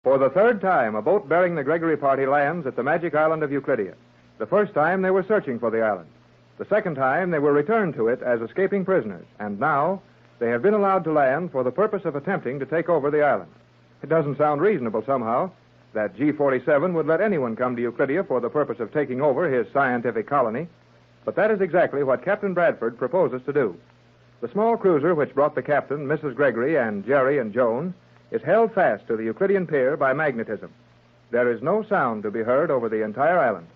For the third time, a boat bearing the Gregory party lands at the magic island of Euclidia. The first time, they were searching for the island. The second time, they were returned to it as escaping prisoners. And now, they have been allowed to land for the purpose of attempting to take over the island. It doesn't sound reasonable somehow that G-47 would let anyone come to Euclidia for the purpose of taking over his scientific colony. But that is exactly what Captain Bradford proposes to do. The small cruiser which brought the captain, Mrs. Gregory, and Jerry and Joan is held fast to the Euclidean pier by magnetism. There is no sound to be heard over the entire island.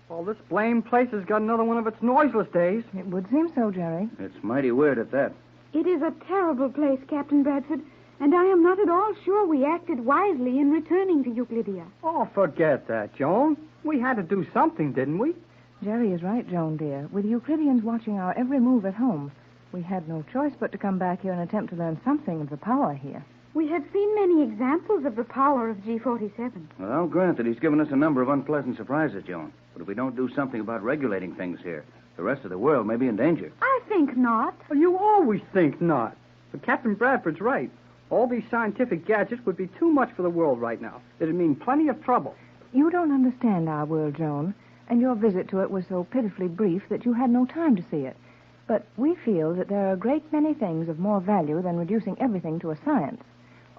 Well, this blame place has got another one of its noiseless days. It would seem so, Jerry. It's mighty weird at that. It is a terrible place, Captain Bradford, and I am not at all sure we acted wisely in returning to Euclidia. Oh, forget that, Joan. We had to do something, didn't we? Jerry is right, Joan, dear. With Euclideans watching our every move at home, we had no choice but to come back here and attempt to learn something of the power here. We have seen many examples of the power of G-47. Well, I'll grant that he's given us a number of unpleasant surprises, Joan. But if we don't do something about regulating things here, the rest of the world may be in danger. I think not. Well, you always think not. But Captain Bradford's right. All these scientific gadgets would be too much for the world right now. It'd mean plenty of trouble. You don't understand our world, Joan, and your visit to it was so pitifully brief that you had no time to see it. But we feel that there are a great many things of more value than reducing everything to a science.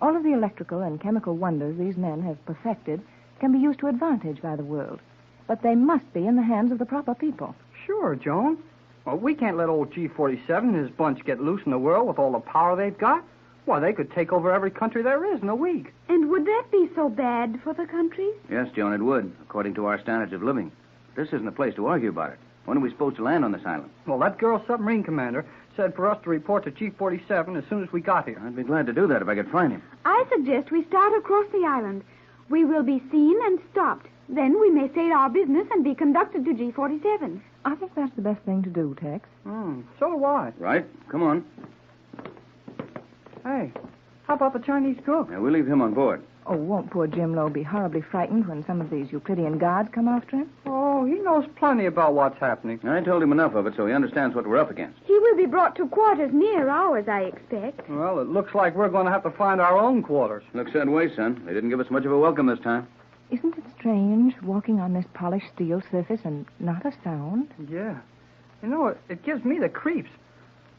All of the electrical and chemical wonders these men have perfected can be used to advantage by the world. But they must be in the hands of the proper people. Sure, Joan. Well, we can't let old G-47 and his bunch get loose in the world with all the power they've got. Why, they could take over every country there is in a week. And would that be so bad for the countries? Yes, Joan, it would, according to our standards of living. This isn't a place to argue about it. When are we supposed to land on this island? Well, that girl submarine commander said for us to report to G-47 as soon as we got here. I'd be glad to do that if I could find him. I suggest we start across the island. We will be seen and stopped. Then we may say our business and be conducted to G-47. I think that's the best thing to do, Tex. So do I. Right. Come on. Hey, how about the Chinese cook? Yeah, we'll leave him on board. Oh, won't poor Jim Lowe be horribly frightened when some of these Euclidean guards come after him? Oh, he knows plenty about what's happening. I told him enough of it so he understands what we're up against. He will be brought to quarters near ours, I expect. Well, it looks like we're going to have to find our own quarters. Looks that way, son. They didn't give us much of a welcome this time. Isn't it strange, walking on this polished steel surface and not a sound? Yeah. You know, it gives me the creeps.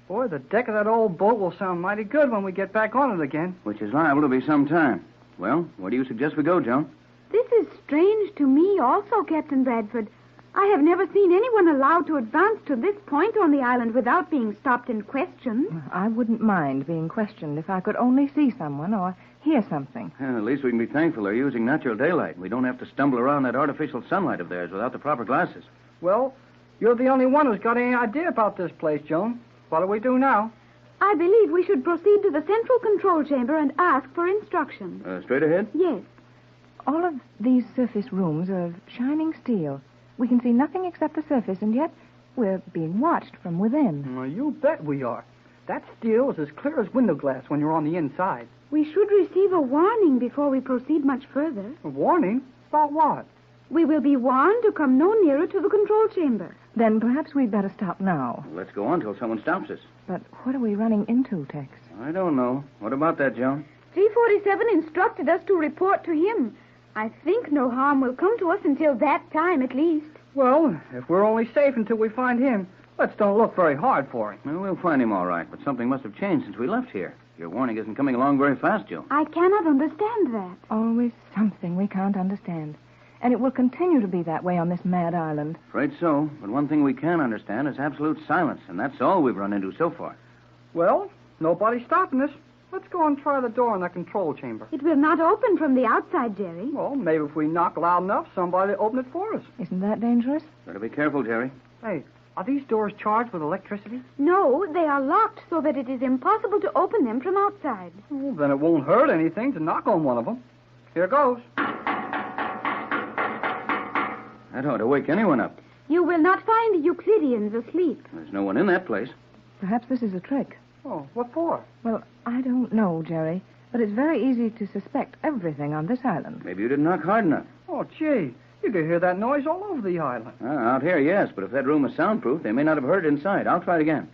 Boy, the deck of that old boat will sound mighty good when we get back on it again. Which is liable to be some time. Well, where do you suggest we go, Joan? This is strange to me also, Captain Bradford. I have never seen anyone allowed to advance to this point on the island without being stopped and questioned. I wouldn't mind being questioned if I could only see someone or hear something. Well, at least we can be thankful they're using natural daylight. We don't have to stumble around that artificial sunlight of theirs without the proper glasses. Well, you're the only one who's got any idea about this place, Joan. What do we do now? I believe we should proceed to the central control chamber and ask for instructions. Straight ahead? Yes. All of these surface rooms are of shining steel. We can see nothing except the surface, and yet we're being watched from within. Well, you bet we are. That steel is as clear as window glass when you're on the inside. We should receive a warning before we proceed much further. A warning? About what? We will be warned to come no nearer to the control chamber. Then perhaps we'd better stop now. Well, let's go on till someone stops us. But what are we running into, Tex? I don't know. What about that, Joan? G-47 instructed us to report to him. I think no harm will come to us until that time, at least. Well, if we're only safe until we find him, let's don't look very hard for him. Well, we'll find him all right, but something must have changed since we left here. Your warning isn't coming along very fast, Joan. I cannot understand that. Always something we can't understand. And it will continue to be that way on this mad island. Afraid so, but one thing we can understand is absolute silence, and that's all we've run into so far. Well, nobody's stopping us. Let's go and try the door in that control chamber. It will not open from the outside, Jerry. Well, maybe if we knock loud enough, somebody will open it for us. Isn't that dangerous? Better be careful, Jerry. Hey, are these doors charged with electricity? No, they are locked so that it is impossible to open them from outside. Well, then it won't hurt anything to knock on one of them. Here goes. That ought to wake anyone up. You will not find the Euclideans asleep. There's no one in that place. Perhaps this is a trick. Oh, what for? Well, I don't know, Jerry, but it's very easy to suspect everything on this island. Maybe you didn't knock hard enough. Oh, gee, you could hear that noise all over the island. Out here, yes, but if that room is soundproof, they may not have heard it inside. I'll try it again.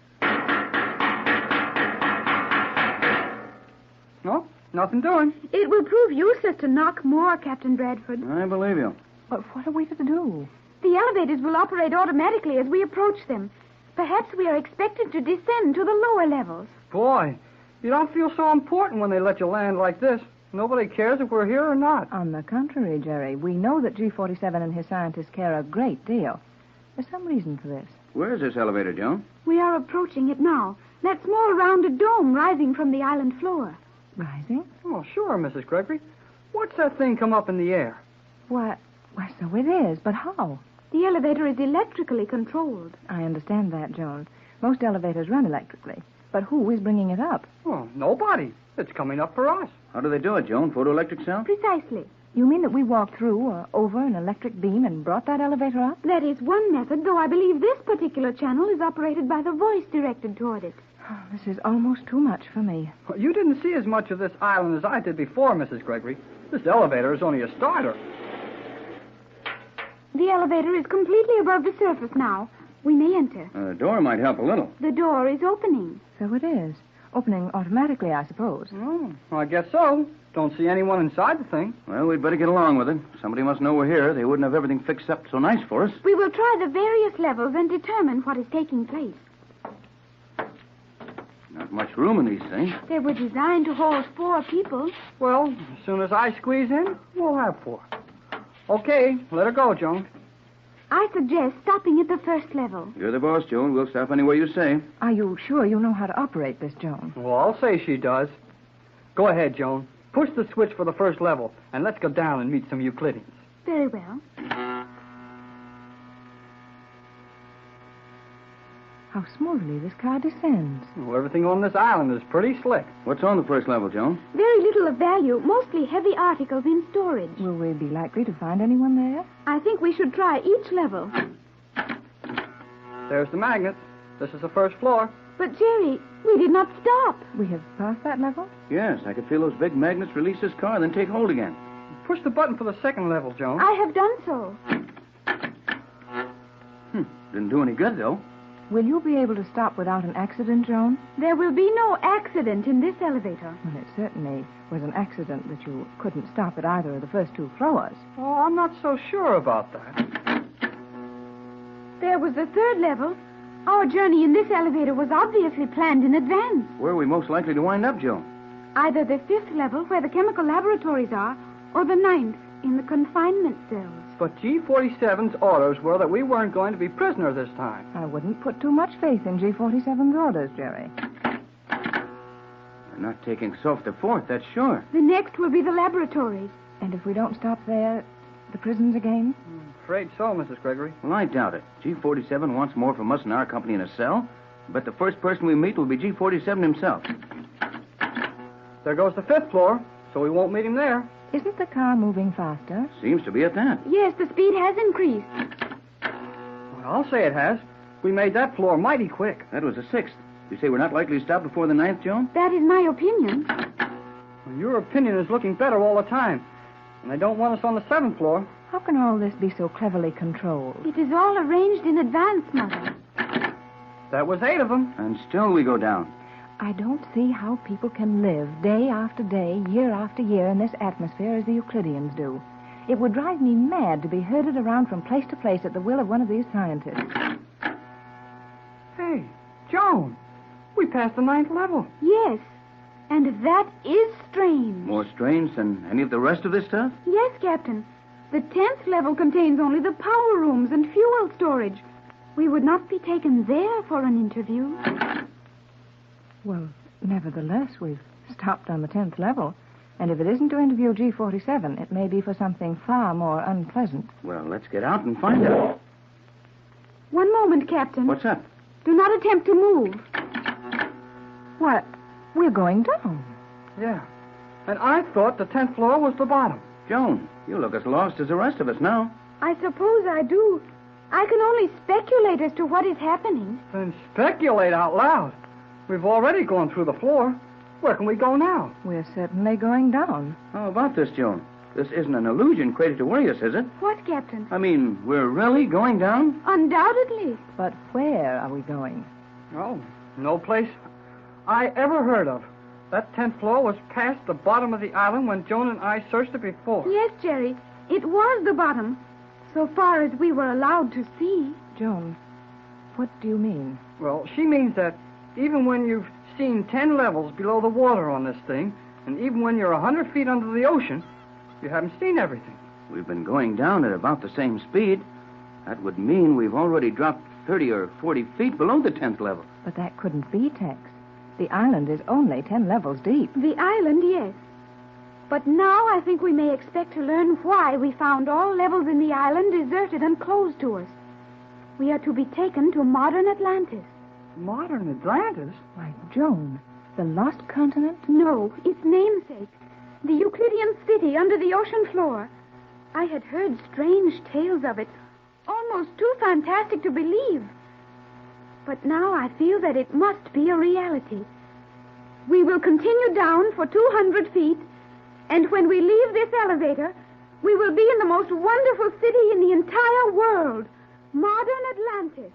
No, Nothing doing. It will prove useless to knock more, Captain Bradford. I believe you. But what are we to do? The elevators will operate automatically as we approach them. Perhaps we are expected to descend to the lower levels. Boy, you don't feel so important when they let you land like this. Nobody cares if we're here or not. On the contrary, Jerry, we know that G47 and his scientists care a great deal. There's some reason for this. Where is this elevator, Joan? We are approaching it now. That small rounded dome rising from the island floor. Rising? Oh, sure, Mrs. Gregory. What's that thing come up in the air? Why, so it is, but how? The elevator is electrically controlled. I understand that, Joan. Most elevators run electrically. But who is bringing it up? Oh, nobody. It's coming up for us. How do they do it, Joan? Photoelectric cell? Precisely. You mean that we walked through or over an electric beam and brought that elevator up? That is one method, though I believe this particular channel is operated by the voice directed toward it. Oh, this is almost too much for me. Well, you didn't see as much of this island as I did before, Mrs. Gregory. This elevator is only a starter. The elevator is completely above the surface now. We may enter. The door might help a little. The door is opening. So it is. Opening automatically, I suppose. Oh, I guess so. Don't see anyone inside the thing. Well, we'd better get along with it. Somebody must know we're here. They wouldn't have everything fixed up so nice for us. We will try the various levels and determine what is taking place. Not much room in these things. They were designed to hold 4 people. Well, as soon as I squeeze in, we'll have 4. Okay, let her go, Joan. I suggest stopping at the first level. You're the boss, Joan. We'll stop anywhere you say. Are you sure you know how to operate this, Joan? Well, I'll say she does. Go ahead, Joan. Push the switch for the first level, and let's go down and meet some Euclideans. Very well. How smoothly this car descends. Well, everything on this island is pretty slick. What's on the first level, Joan? Very little of value, mostly heavy articles in storage. Will we be likely to find anyone there? I think we should try each level. There's the magnet. This is the first floor. But, Jerry, we did not stop. We have passed that level? Yes, I could feel those big magnets release this car, then take hold again. Push the button for the second level, Joan. I have done so. Didn't do any good, though. Will you be able to stop without an accident, Joan? There will be no accident in this elevator. Well, it certainly was an accident that you couldn't stop at either of the first 2 floors. Oh, I'm not so sure about that. There was the third level. Our journey in this elevator was obviously planned in advance. Where are we most likely to wind up, Joan? Either the 5th level, where the chemical laboratories are, or the 9th, in the confinement cells. But G47's orders were that we weren't going to be prisoners this time. I wouldn't put too much faith in G47's orders, Jerry. They're not taking us off the 4th, that's sure. The next will be the laboratories. And if we don't stop there, the prisons again? Afraid so, Mrs. Gregory. Well, I doubt it. G47 wants more from us and our company in a cell. But the first person we meet will be G47 himself. There goes the 5th floor, so we won't meet him there. Isn't the car moving faster? Seems to be at that. Yes, the speed has increased. Well, I'll say it has. We made that floor mighty quick. That was the 6th. You say we're not likely to stop before the 9th, Joan? That is my opinion. Well, your opinion is looking better all the time. And they don't want us on the 7th floor. How can all this be so cleverly controlled? It is all arranged in advance, Mother. That was 8 of them. And still we go down. I don't see how people can live day after day, year after year in this atmosphere as the Euclideans do. It would drive me mad to be herded around from place to place at the will of one of these scientists. Hey, Joan, we passed the 9th level. Yes, and that is strange. More strange than any of the rest of this stuff? Yes, Captain. The 10th level contains only the power rooms and fuel storage. We would not be taken there for an interview. Well, nevertheless, we've stopped on the 10th level. And if it isn't to interview G47, it may be for something far more unpleasant. Well, let's get out and find out. One moment, Captain. What's up? Do not attempt to move. What? We're going down. Yeah. And I thought the 10th floor was the bottom. Joan, you look as lost as the rest of us now. I suppose I do. I can only speculate as to what is happening. Then speculate out loud. We've already gone through the floor. Where can we go now? We're certainly going down. How about this, Joan? This isn't an illusion created to worry us, is it? What, Captain? I mean, we're really going down? Undoubtedly. But where are we going? Oh, no place I ever heard of. That 10th floor was past the bottom of the island when Joan and I searched it before. Yes, Jerry. It was the bottom, so far as we were allowed to see. Joan, what do you mean? Well, she means that even when you've seen 10 levels below the water on this thing, and even when you're 100 feet under the ocean, you haven't seen everything. We've been going down at about the same speed. That would mean we've already dropped 30 or 40 feet below the 10th level. But that couldn't be, Tex. The island is only 10 levels deep. The island, yes. But now I think we may expect to learn why we found all levels in the island deserted and closed to us. We are to be taken to modern Atlantis. Modern Atlantis? Why, Joan, the lost continent? No, its namesake. The Euclidean city under the ocean floor. I had heard strange tales of it, almost too fantastic to believe. But now I feel that it must be a reality. We will continue down for 200 feet, and when we leave this elevator, we will be in the most wonderful city in the entire world, modern Atlantis.